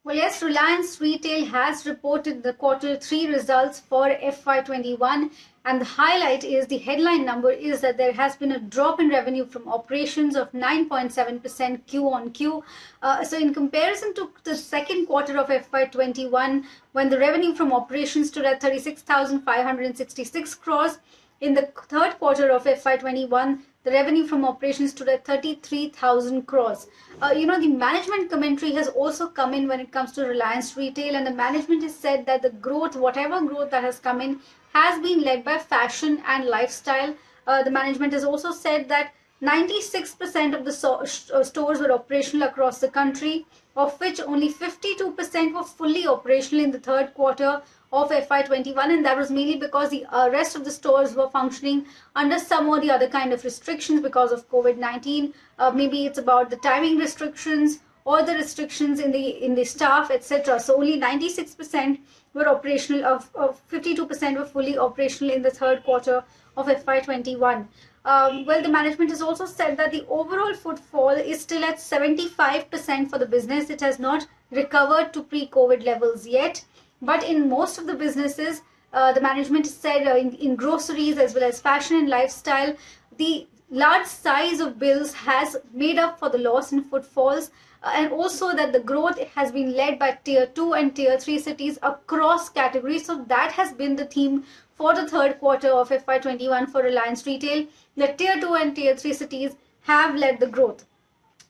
Well, yes, Reliance Retail has reported the quarter three results for FY21, and the highlight is the headline number is that there has been a drop in revenue from operations of 9.7% Q on Q. So, in comparison to the second quarter of FY21, when the revenue from operations stood at 36,566 crores, in the third quarter of FY21, the revenue from operations stood at 33,000 crores. The management commentary has also come in when it comes to Reliance Retail, and the management has said that the growth, whatever growth that has come in, has been led by fashion and lifestyle. The management has also said that 96% of the stores were operational across the country, of which only 52% were fully operational in the third quarter of FY21, and that was mainly because the rest of the stores were functioning under some or the other kind of restrictions because of COVID-19. Maybe it's about the timing restrictions or the restrictions in the staff, etc. So only 96% were operational, of 52% were fully operational in the third quarter of FY21. Well, the management has also said that the overall footfall is still at 75% for the business. It has not recovered to pre-COVID levels yet. But in most of the businesses, the management said in groceries as well as fashion and lifestyle, the large size of bills has made up for the loss in footfalls, and also that the growth has been led by tier 2 and tier 3 cities across categories. So that has been the theme for the third quarter of FY21 for Reliance Retail. The tier 2 and tier 3 cities have led the growth.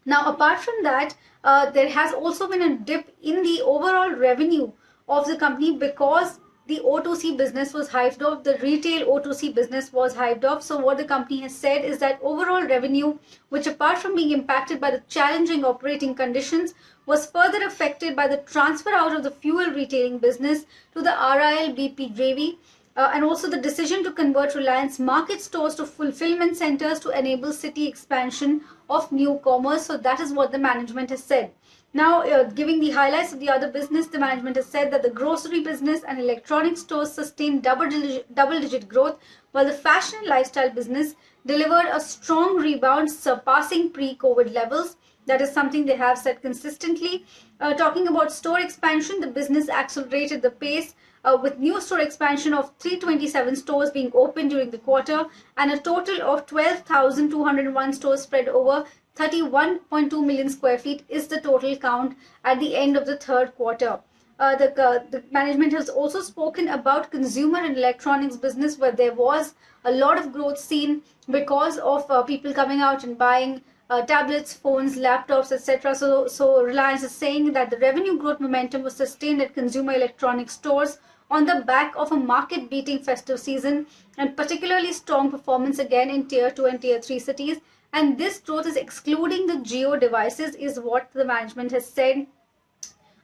Now, apart from that, there has also been a dip in the overall revenue of the company because the O2C business was hived off, the retail O2C business was hived off. So what the company has said is that overall revenue, which apart from being impacted by the challenging operating conditions, was further affected by the transfer out of the fuel retailing business to the RIL BP JV, and also the decision to convert Reliance Market stores to fulfillment centers to enable city expansion of new commerce. So that is what the management has said. Now, giving the highlights of the other business, the management has said that the grocery business and electronic stores sustained double-digit growth, while the fashion and lifestyle business delivered a strong rebound, surpassing pre-COVID levels. That is something they have said consistently. Talking about store expansion, the business accelerated the pace with new store expansion of 327 stores being opened during the quarter, and a total of 12,201 stores spread over 31.2 million square feet is the total count at the end of the third quarter. The management has also spoken about consumer and electronics business, where there was a lot of growth seen because of people coming out and buying tablets, phones, laptops, etc. So Reliance is saying that the revenue growth momentum was sustained at consumer electronics stores on the back of a market-beating festive season, and particularly strong performance again in tier 2 and tier 3 cities. And this growth is excluding the Jio devices, is what the management has said.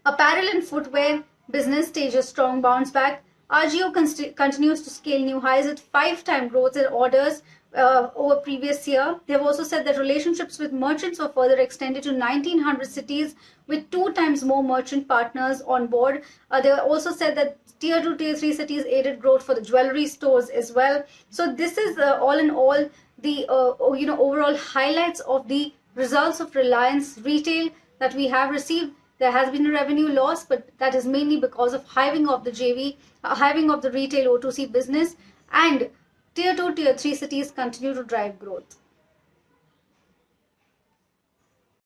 Apparel and footwear business stages strong bounce back. Ajio continues to scale new highs at 5-time growth in orders over previous year. They have also said that relationships with merchants were further extended to 1,900 cities with 2 times more merchant partners on board. They also said that tier 2, tier 3 cities aided growth for the jewelry stores as well. So this is all in all the overall highlights of the results of Reliance Retail that we have received. There has been a revenue loss, but that is mainly because of hiving of the JV, hiving of the retail O2C business, and tier 2, tier 3 cities continue to drive growth.